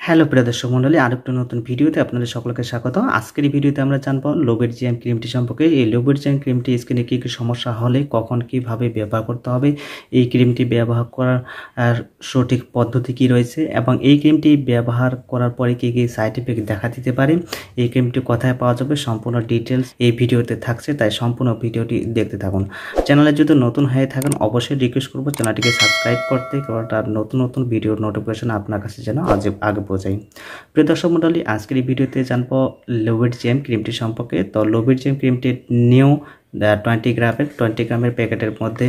Hello প্রিয় দর্শক মণ্ডলী, আরেকটি নতুন ভিডিওতে আপনাদের সকলকে স্বাগত। আজকের এই ভিডিওতে আমরা জানব লোবেট-GM ক্রিমটি সম্পর্কে। এই লোবেট-GM ক্রিমটি স্কিনে কী কী সমস্যা হলে কখন কিভাবে ব্যবহার করতে হবে, এই ক্রিমটি ব্যবহার করার সঠিক পদ্ধতি কী রয়েছে এবং এই ক্রিমটি ব্যবহার করার পরে কী কী সাইড ইফেক্ট দেখা দিতে পারে, এই ক্রিমটি কোথায় পাওয়া যাবে, সম্পূর্ণ ডিটেলস এই ভিডিওতে থাকছে, তাই সম্পূর্ণ ভিডিওটি দেখতে থাকুন। চ্যানেলে যদি নতুন হয়ে থাকেন অবশ্যই রিকোয়েস্ট করব চ্যানেলটিকে সাবস্ক্রাইব করতে, কারণ নতুন নতুন ভিডিওর নোটিফিকেশন আপনার কাছে যেন আগে পৌঁছায়। প্রিয় দর্শক মণ্ডলী, আজকের এই ভিডিওতে জানবো লোবেট-GM ক্রিমটি সম্পর্কে। তো লোবেট-GM ক্রিমটি নিউ 20 গ্রামের প্যাকেটের মধ্যে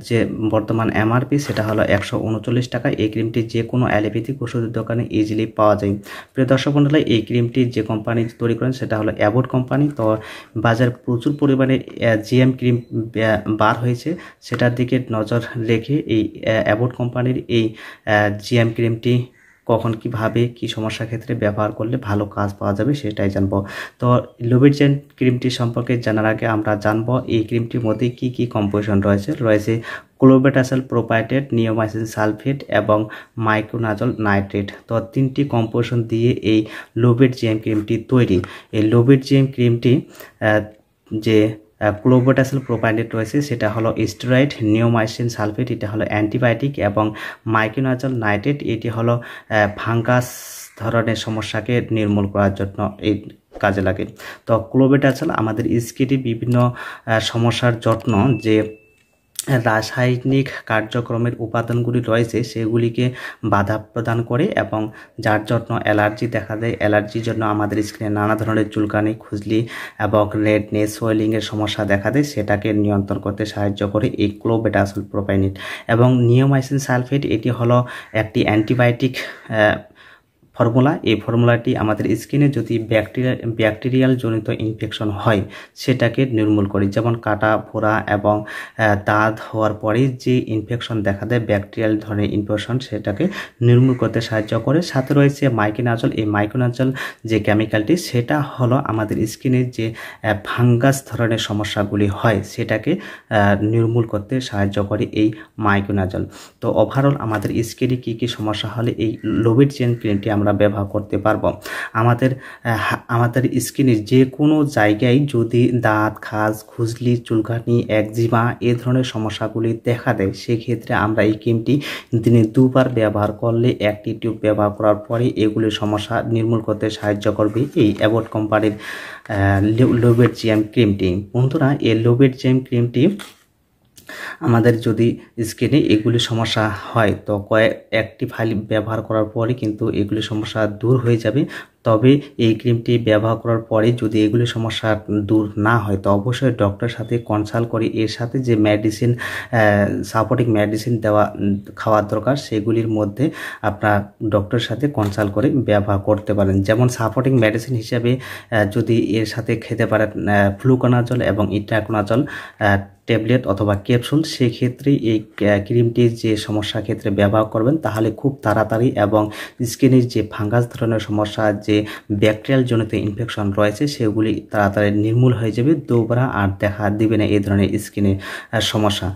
যে বর্তমান এমআরপি সেটা হলো 139 টাকা। এই ক্রিমটি যে কোনো অ্যালোপ্যাথিক ওষুধের দোকানে ইজিলি পাওয়া যায়। প্রিয় দর্শক মণ্ডলী, এই ক্রিমটি যে কোম্পানি তৈরি করেন সেটা হলো অ্যাবোট কোম্পানি। তো বাজারে প্রচুর পরিমাণে GM ক্রিম বার হয়েছে, সেটার দিকে নজর রেখে এই অ্যাবোট কোম্পানির এই GM ক্রিমটি কখন কিভাবে কি সমস্যার ক্ষেত্রে ব্যবহার করলে ভালো কাজ পাওয়া যাবে সেটাই জানবো। তো লোবেট-GM ক্রিমটি সম্পর্কে জানার আগে আমরা জানবো এই ক্রিমটির মধ্যে কি কি কম্পোজিশন রয়েছে ক্লোবেটাসল প্রোপাইটেট, নিওমাইসিন সালফেট এবং মাইক্রোনাজল নাইট্রেট। তো তিনটি কম্পোজিশন দিয়ে এই লোবেট-GM ক্রিমটি তৈরি। এই লোবেট-GM ক্রিমটি যে ক্লোবেটাসল প্রোপাইটেট রয়েছে সেটা হলো স্টেরয়েড, নিওমাইসিন সালফেট এটা হলো অ্যান্টিবায়োটিক এবং মাইক্রোনাজল নাইট্রেট এটি হলো ফাঙ্গাস ধরনের সমস্যাকে নির্মূল করার জন্য এই কাজে লাগে। তো ক্লোবেটাসল আমাদের স্কিনে বিভিন্ন সমস্যার যত্ন যে রাসায়নিক কার্যক্রমের উপাদানগুলি রয়েছে সেগুলিকে বাধা প্রদান করে এবং যার জন্য অ্যালার্জি দেখা দেয়। অ্যালার্জির জন্য আমাদের স্কিনে নানা ধরনের চুলকানি, খুজলি এবং রেডনেস, সোয়েলিংয়ের সমস্যা দেখা দেয়, সেটাকে নিয়ন্ত্রণ করতে সাহায্য করে এই ক্লোবেটাসল প্রোপাইনেট। এবং নিওমাইসিন সালফেট এটি হলো একটি অ্যান্টিবায়োটিক ফর্মুলা। এই ফর্মুলাটি আমাদের স্কিনে যদি ব্যাকটেরিয়াল জনিত ইনফেকশন হয় সেটাকে নির্মূল করে, যেমন কাটা, ফোড়া এবং দাঁত হওয়ার পরে যে ইনফেকশন দেখা দেয় ব্যাকটেরিয়াল ধরনের ইনফেকশন সেটাকে নির্মূল করতে সাহায্য করে। সাথে রয়েছে মাইক্রোনাজল। এই মাইক্রোনাজল যে কেমিক্যালটি সেটা হলো আমাদের স্কিনের যে ফাঙ্গাস ধরনের সমস্যাগুলি হয় সেটাকে নির্মূল করতে সাহায্য করে এই মাইক্রোনাজল। তো ওভারঅল আমাদের স্কিনে কী কী সমস্যা হলে এই লোবেট-GM ক্রিমটি আমরা ব্যবহার করতে পারবো। আমাদের স্কিনের যে কোনো জায়গায় যদি দাঁত, খাজ, খুজলি, চুলকানি, একজিমা এ ধরনের সমস্যাগুলি দেখা দেয় সেক্ষেত্রে আমরা এই ক্রিমটি দিনে 2 বার ব্যবহার করলে, একটি টিউব ব্যবহার করার পরে এগুলির সমস্যা নির্মূল করতে সাহায্য করবে এই অ্যাবোট কোম্পানির লোবেট-GM ক্রিমটি। বন্ধুরা, এই লোবেট-GM ক্রিমটি আমাদের যদি স্কিনে এগুলি সমস্যা হয় তো একটি ফাইল ব্যবহার করার পরে কিন্তু এগুলি সমস্যা দূর হয়ে যাবে। তবে এই ক্রিমটি ব্যবহার করার পরে যদি এগুলি সমস্যা দূর না হয় তো অবশ্যই ডক্টরের সাথে কনসাল্ট করে এর সাথে যে মেডিসিন, সাপোর্টিং মেডিসিন খাওয়ার দরকার সেগুলির মধ্যে আপনার ডক্টরের সাথে কনসাল্ট করে ব্যবহার করতে পারেন। যেমন সাপোর্টিং মেডিসিন হিসাবে যদি এর সাথে খেতে পারেন ফ্লুকোনাজল এবং ইট্রাকোনাজল ট্যাবলেট অথবা ক্যাপসুল, সেক্ষেত্রে এই ক্রিমটি যে সমস্যার ক্ষেত্রে ব্যবহার করবেন তাহলে খুব তাড়াতাড়ি এবং স্কিনের যে ফাঙ্গাস ধরনের সমস্যা, যে ব্যাকটেরিয়াল জনিত ইনফেকশন রয়েছে সেগুলি তাড়াতাড়ি নির্মূল হয়ে যাবে, দোবারা আর দেখা দিবে না এই ধরনের স্কিনের সমস্যা।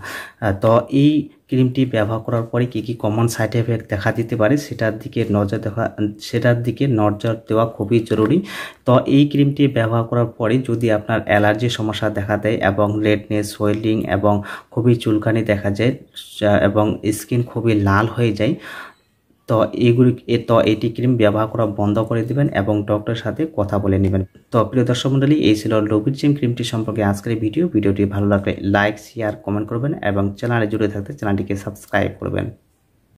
তো এই ক্রিমটি ব্যবহার করার পরে কী কী কমন সাইড এফেক্ট দেখা দিতে পারে সেটার দিকে নজর দেওয়া খুবই জরুরি। তো এই ক্রিমটি ব্যবহার করার পরে যদি আপনার অ্যালার্জির সমস্যা দেখা দেয় এবং রেডনেস, সোয়েলিং এবং খুবই চুলকানি দেখা যায় এবং স্কিন খুবই লাল হয়ে যায় তো এটি ক্রিম ব্যবহার করা বন্ধ করে দিবেন এবং ডক্টরের সাথে কথা বলে নেবেন। তো প্রিয় দর্শক মণ্ডলী, এই ছিল লোবেট-GM ক্রিমটি সম্পর্কে আজকের ভিডিওটি ভালো লাগলে লাইক, শেয়ার, কমেন্ট করবেন এবং চ্যানেলে জুড়ে থাকতে চ্যানেলটিকে সাবস্ক্রাইব করবেন।